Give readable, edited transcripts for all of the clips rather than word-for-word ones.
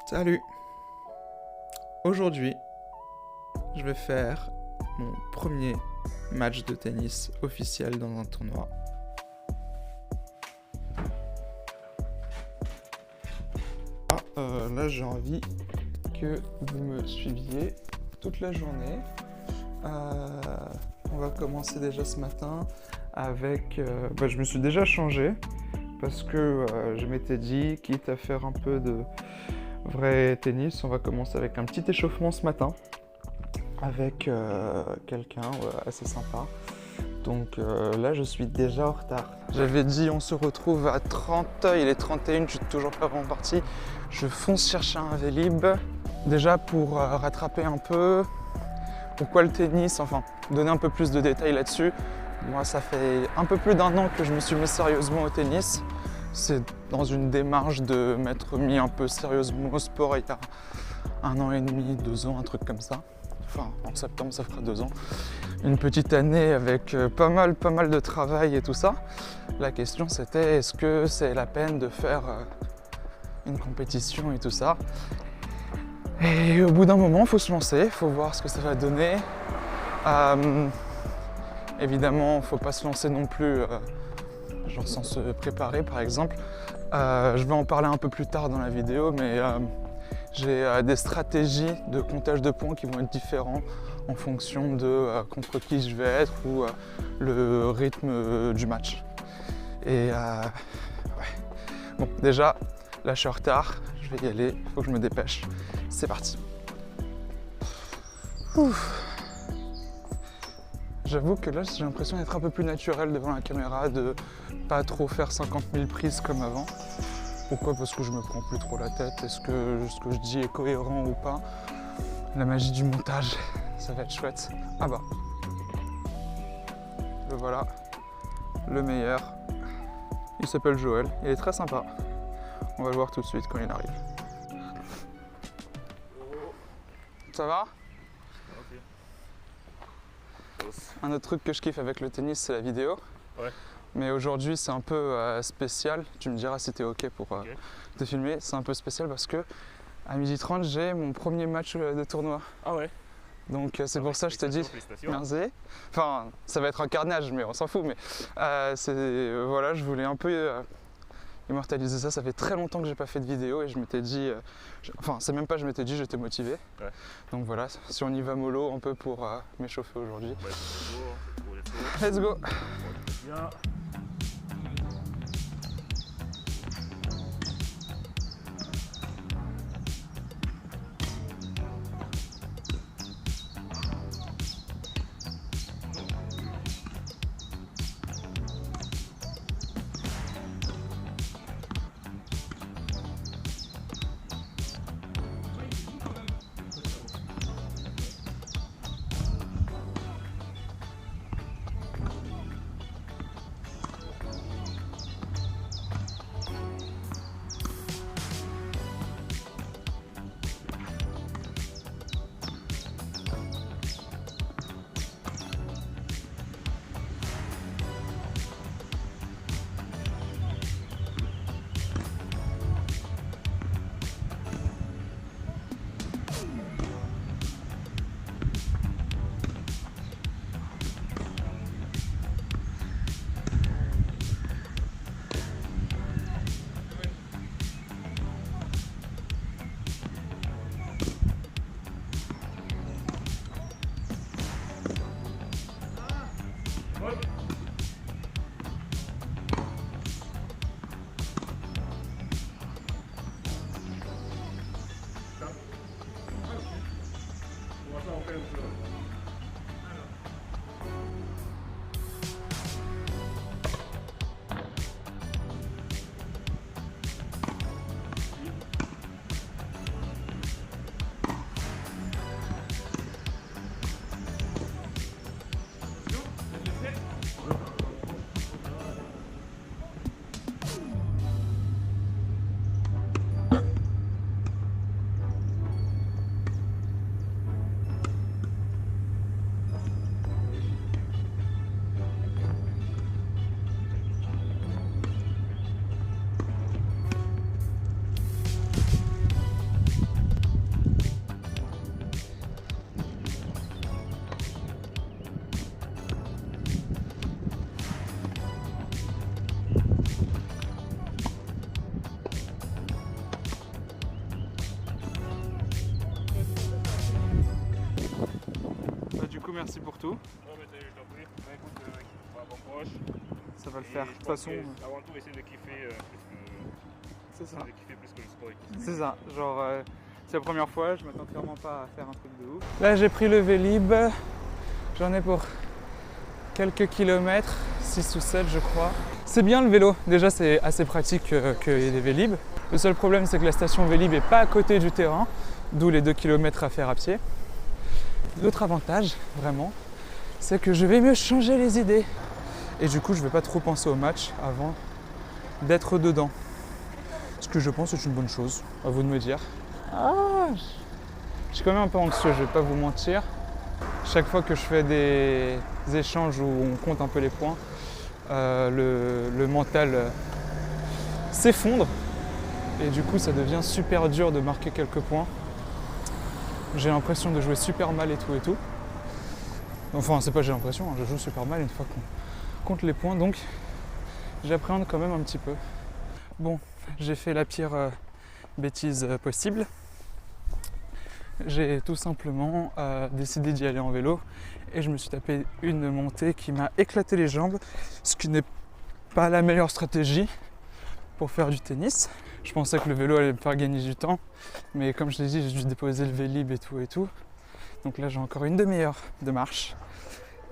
Salut! Aujourd'hui, je vais faire mon premier match de tennis officiel dans un tournoi. Là j'ai envie que vous me suiviez toute la journée. On va commencer déjà ce matin avec... je me suis déjà changé parce que je m'étais dit, quitte à faire un peu de vrai tennis, on va commencer avec un petit échauffement ce matin avec quelqu'un assez sympa. Donc là je suis déjà en retard. J'avais dit on se retrouve à 30, il est 31, je suis toujours pas vraiment parti. Je fonce chercher un Vélib, déjà pour rattraper un peu pourquoi le tennis, enfin donner un peu plus de détails là-dessus. Moi ça fait un peu plus d'un an que je me suis mis sérieusement au tennis. C'est dans une démarche de m'être mis un peu sérieusement au sport il y a 1 an et demi, 2 ans, un truc comme ça. Enfin en septembre ça fera 2 ans. Une petite année avec pas mal de travail et tout ça. La question c'était est-ce que c'est la peine de faire une compétition et tout ça. Et au bout d'un moment il faut se lancer, il faut voir ce que ça va donner. Évidemment il ne faut pas se lancer non plus genre sans se préparer par exemple. Je vais en parler un peu plus tard dans la vidéo, mais j'ai des stratégies de comptage de points qui vont être différents en fonction de contre qui je vais être ou le rythme du match. Et ouais. Bon, déjà, là je suis en retard, je vais y aller, il faut que je me dépêche. C'est parti. Ouf. J'avoue que là j'ai l'impression d'être un peu plus naturel devant la caméra, de pas trop faire 50 000 prises comme avant. Pourquoi? Parce que je me prends plus trop la tête. Est-ce que ce que je dis est cohérent ou pas? La magie du montage, ça va être chouette. Ah bah, le voilà, le meilleur. Il s'appelle Joël, il est très sympa. On va le voir tout de suite quand il arrive. Ça va? Un autre truc que je kiffe avec le tennis, c'est la vidéo. Ouais. Mais aujourd'hui, c'est un peu spécial. Tu me diras si t'es OK pour te filmer. C'est un peu spécial parce que à 12h30, j'ai mon premier match de tournoi. Ah ouais. Donc c'est pour ça que je te dis merci. Enfin, ça va être un carnage, mais on s'en fout. Mais voilà, je voulais un peu immortaliser ça. Ça fait très longtemps que j'ai pas fait de vidéo et je m'étais dit, enfin c'est même pas je m'étais dit, j'étais motivé. Ouais. Donc voilà, si on y va mollo un peu pour m'échauffer aujourd'hui. Ouais, Let's go. bien. merci pour tout. Non, mais je t'en prie. Bah, écoute, bon courage. Ça va le Et faire. De je toute pense façon, que, avant tout, essayer de kiffer c'est ça. de kiffer plus que le sport. C'est ça. Genre, c'est la première fois, je m'attends clairement pas à faire un truc de ouf. Là, j'ai pris le Vélib. J'en ai pour quelques kilomètres, 6 ou 7 je crois. C'est bien le vélo. Déjà, c'est assez pratique qu'il y ait des Vélib. Le seul problème, c'est que la station Vélib n'est pas à côté du terrain, d'où les 2 km à faire à pied. L'autre avantage, vraiment, c'est que je vais me changer les idées. Et du coup, je ne vais pas trop penser au match avant d'être dedans. Ce que je pense est une bonne chose, à vous de me dire. Ah, je suis quand même un peu anxieux, je vais pas vous mentir. Chaque fois que je fais des échanges où on compte un peu les points, le mental s'effondre. Et du coup, ça devient super dur de marquer quelques points. J'ai l'impression de jouer super mal et tout. Enfin, c'est pas j'ai l'impression, hein, je joue super mal une fois qu'on compte les points, donc j'appréhende quand même un petit peu. Bon, j'ai fait la pire bêtise possible. J'ai tout simplement décidé d'y aller en vélo et je me suis tapé une montée qui m'a éclaté les jambes, ce qui n'est pas la meilleure stratégie pour faire du tennis. Je pensais que le vélo allait me faire gagner du temps, mais comme je l'ai dit, j'ai dû déposer le Vélib et tout. Donc là, j'ai encore une demi-heure de marche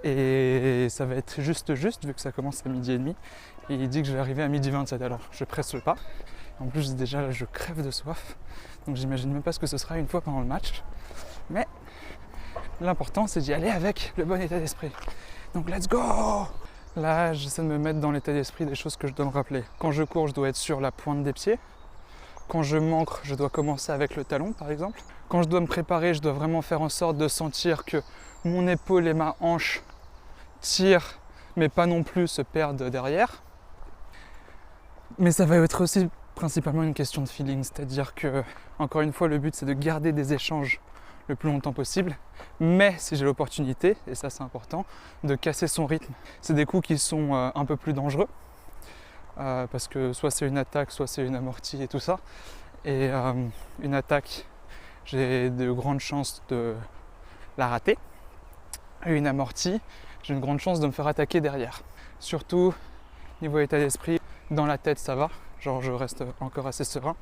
et ça va être juste vu que ça commence à 12h30 et il dit que je vais arriver à 12h27, alors je presse le pas. En plus, déjà là, je crève de soif, donc j'imagine même pas ce que ce sera une fois pendant le match. Mais l'important, c'est d'y aller avec le bon état d'esprit. Donc let's go! Là, j'essaie de me mettre dans l'état d'esprit des choses que je dois me rappeler. Quand je cours, je dois être sur la pointe des pieds. Quand je m'ancre, je dois commencer avec le talon, par exemple. Quand je dois me préparer, je dois vraiment faire en sorte de sentir que mon épaule et ma hanche tirent, mais pas non plus se perdent derrière. Mais ça va être aussi principalement une question de feeling, c'est-à-dire que, encore une fois, le but c'est de garder des échanges le plus longtemps possible, mais si j'ai l'opportunité, et ça c'est important, de casser son rythme. C'est des coups qui sont un peu plus dangereux, parce que soit c'est une attaque, soit c'est une amortie et tout ça. Et une attaque, j'ai de grandes chances de la rater. Et une amortie, j'ai une grande chance de me faire attaquer derrière. Surtout, niveau état d'esprit, dans la tête ça va, genre je reste encore assez serein.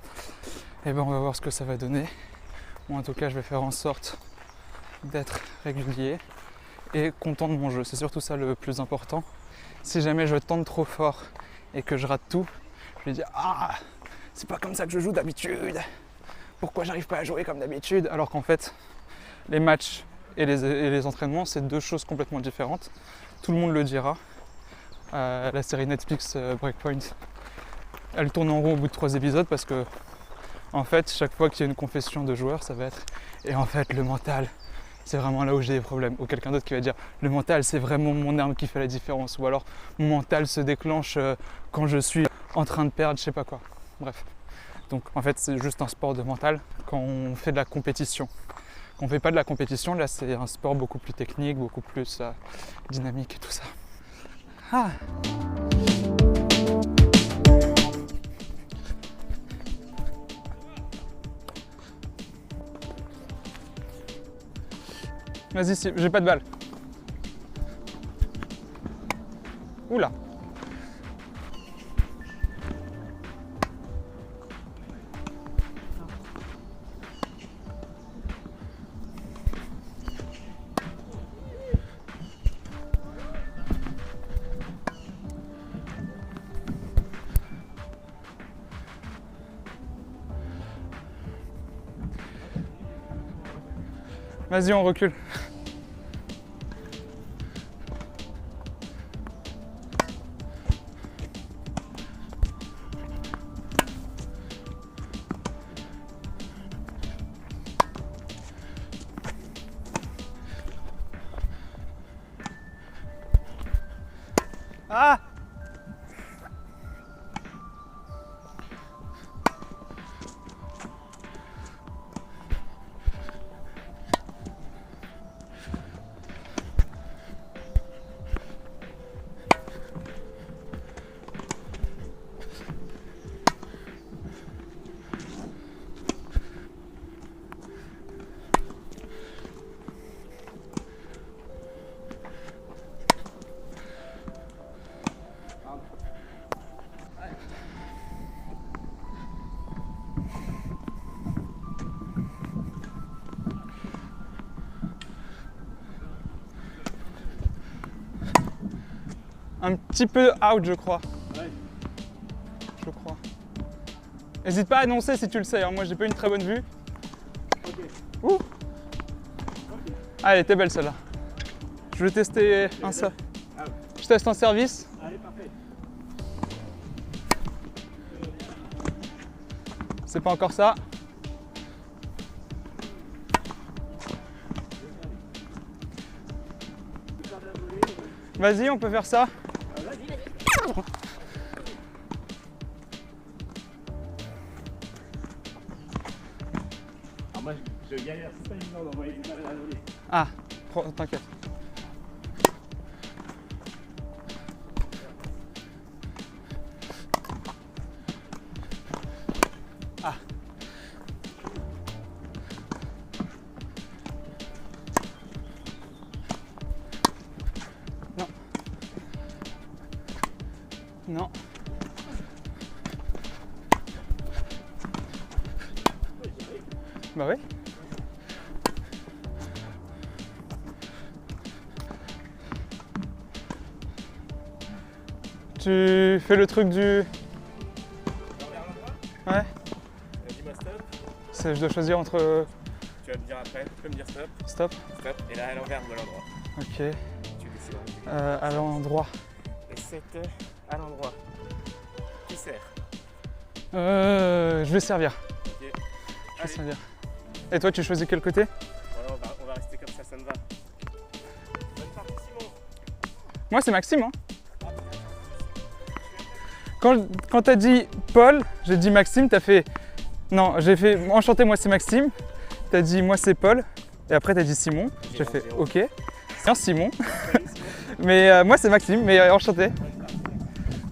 Et ben on va voir ce que ça va donner. Moi en tout cas je vais faire en sorte d'être régulier et content de mon jeu, c'est surtout ça le plus important. Si jamais je tente trop fort et que je rate tout, je vais dire ah c'est pas comme ça que je joue d'habitude, pourquoi j'arrive pas à jouer comme d'habitude, alors qu'en fait les matchs et les entraînements c'est deux choses complètement différentes. Tout le monde le dira. La série Netflix Breakpoint, elle tourne en rond au bout de 3 épisodes parce que en fait chaque fois qu'il y a une confession de joueur ça va être et en fait le mental c'est vraiment là où j'ai des problèmes, ou quelqu'un d'autre qui va dire le mental c'est vraiment mon arme qui fait la différence, ou alors mon mental se déclenche quand je suis en train de perdre je sais pas quoi, bref. Donc en fait c'est juste un sport de mental quand on fait de la compétition. Quand on fait pas de la compétition, là c'est un sport beaucoup plus technique, beaucoup plus dynamique et tout ça. Ah. Vas-y, j'ai pas de balle. Oula. Vas-y, on recule. Ah! un petit peu out, je crois. Ouais. Je crois. N'hésite pas à annoncer si tu le sais, hein. Moi j'ai pas une très bonne vue. Ok. Ouh. Ah, elle était belle celle-là. Je vais tester un ça. Je teste un service. Allez, parfait. C'est pas encore ça. Vas-y, on peut faire ça. Alors moi, je galère, c'est pas évident d'envoyer des balles à la volée. Ah, t'inquiète. Ah. Non. Non. Bah oui. Tu fais le truc du... Ouais. Dis-moi stop. Je dois choisir entre... Tu vas me dire après. Tu peux me dire stop. Stop. Stop. Et là, à l'envers ou à l'endroit. Ok. Tu décides. À l'endroit. Et 7 à l'endroit. Qui sert? Je vais servir. Ok. Je vais Allez. servir. Et toi, tu choisis quel côté? Voilà, on va rester comme ça me va. Bonne partie, Simon. Moi, c'est Maxime. Hein. Quand t'as dit Paul, j'ai dit Maxime, t'as fait... Non, j'ai fait enchanté, moi c'est Maxime. T'as dit moi c'est Paul. Et après t'as dit Simon. J'ai fait ok. C'est un Simon. Mais moi c'est Maxime, mais enchanté.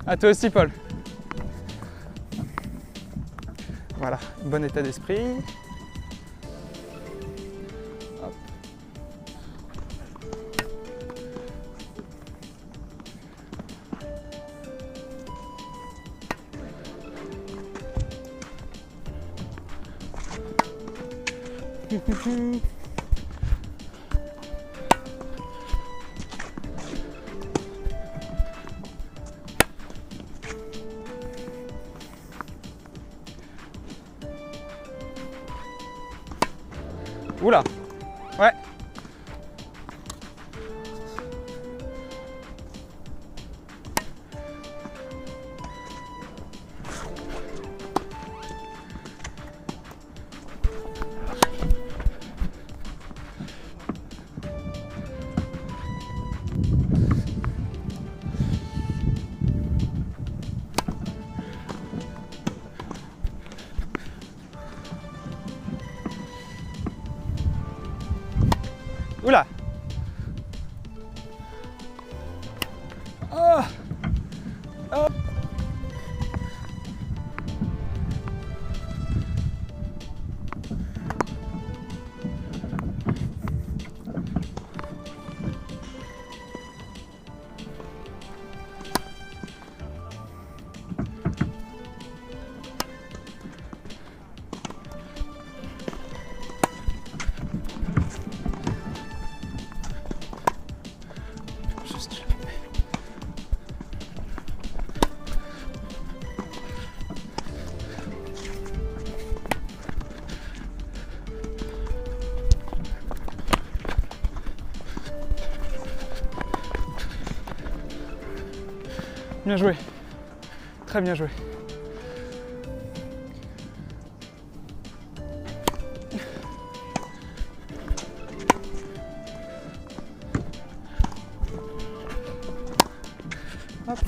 À toi aussi Paul. Voilà, bon état d'esprit. Hop. Oula. Ouais. Oula. Oh. Oh. Juste. Bien joué. Très bien joué. Hop.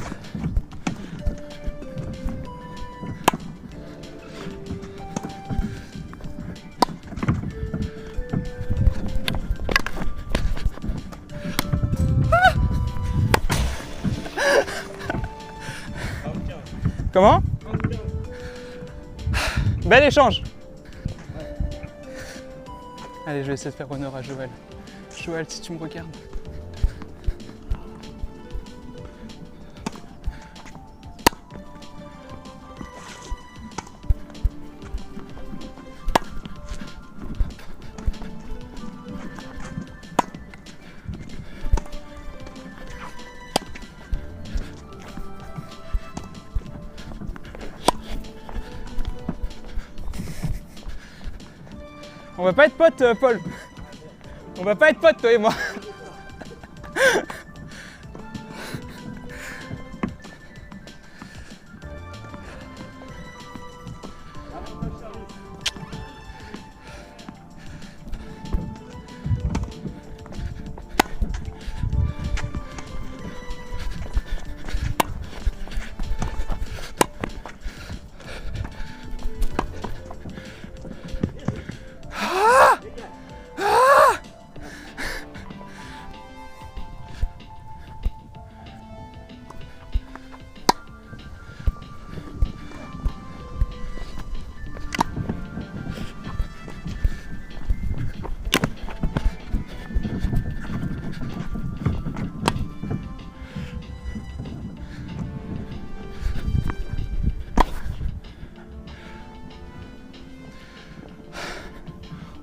Comment? Bel échange. Allez, je vais essayer de faire honneur à Joël. Joël, si tu me regardes. On va pas être potes, Paul. On va pas être potes, toi et moi.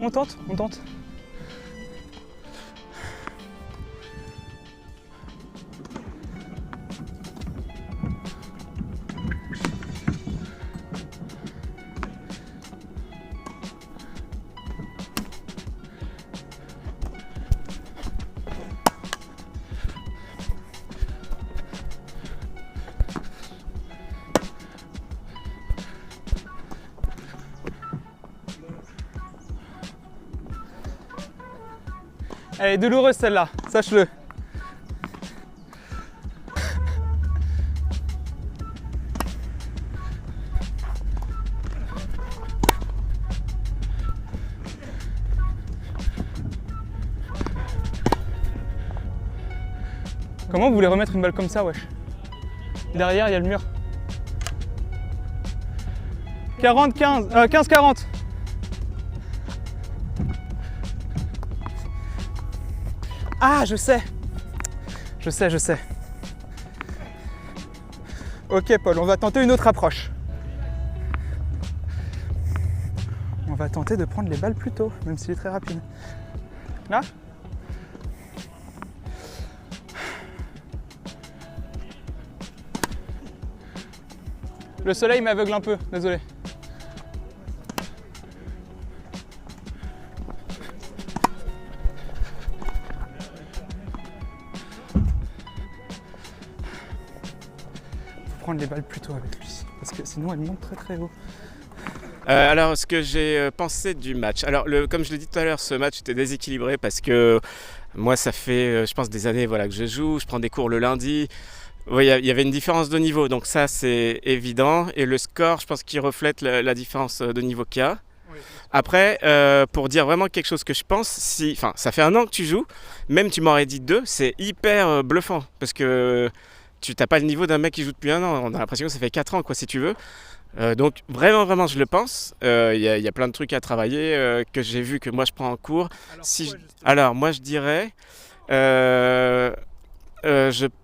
On tente, on tente. Elle est douloureuse celle-là, sache-le. Comment vous voulez remettre une balle comme ça, wesh? Derrière, il y a le mur. 15-40. Ah, je sais. Ok, Paul, on va tenter une autre approche. On va tenter de prendre les balles plus tôt, même s'il est très rapide. Là ? Le soleil m'aveugle un peu, désolé. Prendre les balles plus tôt avec lui, parce que sinon elle monte très très haut. Alors, ce que j'ai pensé du match. Alors, comme je l'ai dit tout à l'heure, ce match était déséquilibré parce que moi, ça fait, je pense, des années que je joue. Je prends des cours le lundi. Il y avait une différence de niveau, donc ça, c'est évident. Et le score, je pense qu'il reflète la différence de niveau qu'il y a. Après, pour dire vraiment quelque chose que je pense, ça fait 1 an que tu joues, même tu m'aurais dit 2, c'est hyper bluffant parce que tu n'as pas le niveau d'un mec qui joue depuis 1 an. On a l'impression que ça fait 4 ans, quoi, si tu veux. Donc vraiment, je le pense. Il y a plein de trucs à travailler que j'ai vu, que moi je prends en cours. Alors moi je dirais, je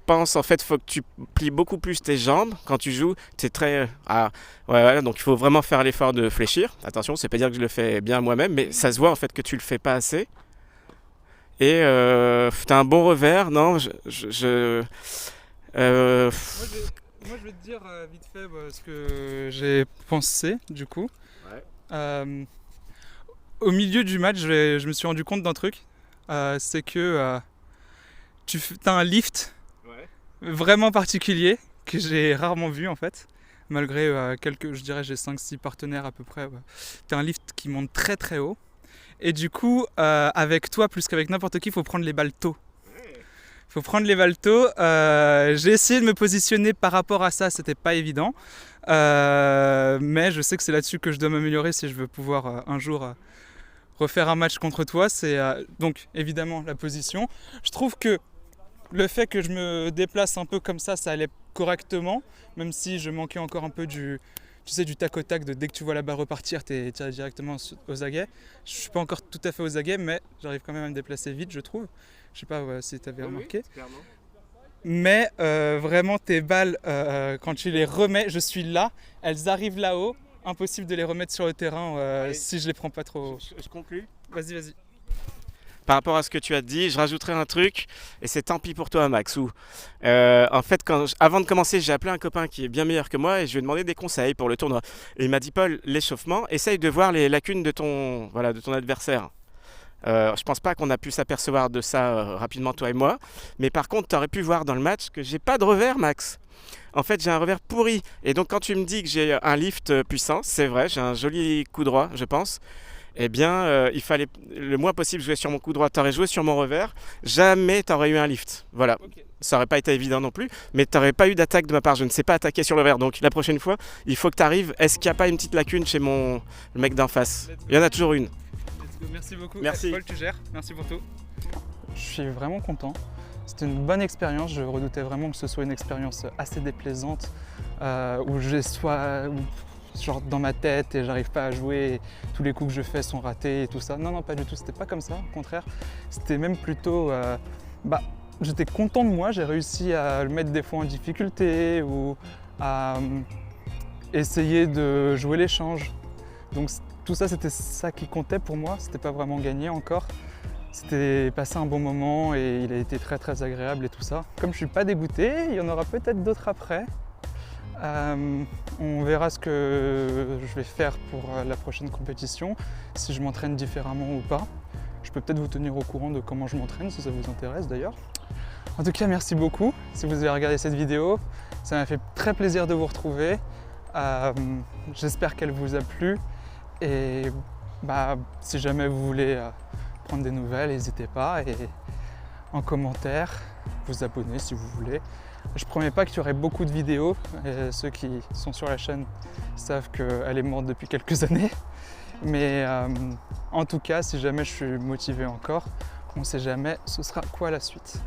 pense en fait, faut que tu plies beaucoup plus tes jambes quand tu joues. T'es très, donc il faut vraiment faire l'effort de fléchir. Attention, c'est pas dire que je le fais bien moi-même, mais ça se voit en fait que tu le fais pas assez. Et t'as un bon revers, non Moi, je vais te dire vite fait ce que j'ai pensé du coup. Ouais. Au milieu du match, je me suis rendu compte d'un truc. C'est que tu as un lift vraiment particulier que j'ai rarement vu en fait. Malgré je dirais j'ai 5-6 partenaires à peu près. Tu as un lift qui monte très très haut. Et du coup, avec toi plus qu'avec n'importe qui, il faut prendre les balles tôt. Faut prendre les balles tôt. J'ai essayé de me positionner par rapport à ça, c'était pas évident. Mais je sais que c'est là-dessus que je dois m'améliorer si je veux pouvoir un jour refaire un match contre toi. C'est donc évidemment la position. Je trouve que le fait que je me déplace un peu comme ça allait correctement, même si je manquais encore un peu du tac au tac, de dès que tu vois la balle repartir, tu es directement aux aguets. Je suis pas encore tout à fait aux aguets, mais j'arrive quand même à me déplacer vite, je trouve. Je sais pas si tu avais remarqué. Oui, clairement. Mais vraiment, tes balles, quand tu les remets, je suis là, elles arrivent là-haut. Impossible de les remettre sur le terrain si je les prends pas trop. Je conclue. Vas-y. par rapport à ce que tu as dit, je rajouterai un truc, et c'est tant pis pour toi, Max. En fait, avant de commencer, j'ai appelé un copain qui est bien meilleur que moi et je lui ai demandé des conseils pour le tournoi. Et il m'a dit, Paul, l'échauffement, essaye de voir les lacunes de ton adversaire. Je pense pas qu'on a pu s'apercevoir de ça rapidement, toi et moi. Mais par contre, tu aurais pu voir dans le match que j'ai pas de revers, Max. En fait, j'ai un revers pourri. Et donc, quand tu me dis que j'ai un lift puissant, c'est vrai, j'ai un joli coup droit, je pense. Eh bien, il fallait le moins possible jouer sur mon coup droit. Tu aurais joué sur mon revers, jamais tu aurais eu un lift. Voilà. Okay. Ça n'aurait pas été évident non plus, mais tu n'aurais pas eu d'attaque de ma part. Je ne sais pas attaquer sur le revers. Donc, la prochaine fois, il faut que tu arrives. Est-ce qu'il n'y a pas une petite lacune chez le mec d'en face? Il y en a toujours une. Merci beaucoup. Merci. Paul, tu gères. Merci pour tout. Je suis vraiment content. C'était une bonne expérience. Je redoutais vraiment que ce soit une expérience assez déplaisante où je sois genre dans ma tête et j'arrive pas à jouer. Et tous les coups que je fais sont ratés et tout ça. Non, pas du tout. C'était pas comme ça. Au contraire, c'était même plutôt. J'étais content de moi. J'ai réussi à le mettre des fois en difficulté ou à essayer de jouer l'échange. Donc tout ça, c'était ça qui comptait pour moi. C'était pas vraiment gagné encore. C'était passé un bon moment et il a été très très agréable et tout ça. Comme je suis pas dégoûté, il y en aura peut-être d'autres après. On verra ce que je vais faire pour la prochaine compétition, si je m'entraîne différemment ou pas. Je peux peut-être vous tenir au courant de comment je m'entraîne, si ça vous intéresse d'ailleurs. En tout cas, merci beaucoup si vous avez regardé cette vidéo. Ça m'a fait très plaisir de vous retrouver. J'espère qu'elle vous a plu. Et si jamais vous voulez prendre des nouvelles, n'hésitez pas. Et en commentaire, vous abonner si vous voulez. Je ne promets pas qu'il y aurait beaucoup de vidéos. Et ceux qui sont sur la chaîne savent qu'elle est morte depuis quelques années. Mais en tout cas, si jamais je suis motivé encore, on ne sait jamais ce sera quoi la suite.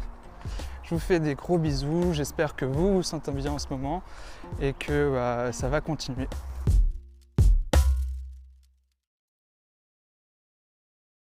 Je vous fais des gros bisous. J'espère que vous vous sentez bien en ce moment et que ça va continuer.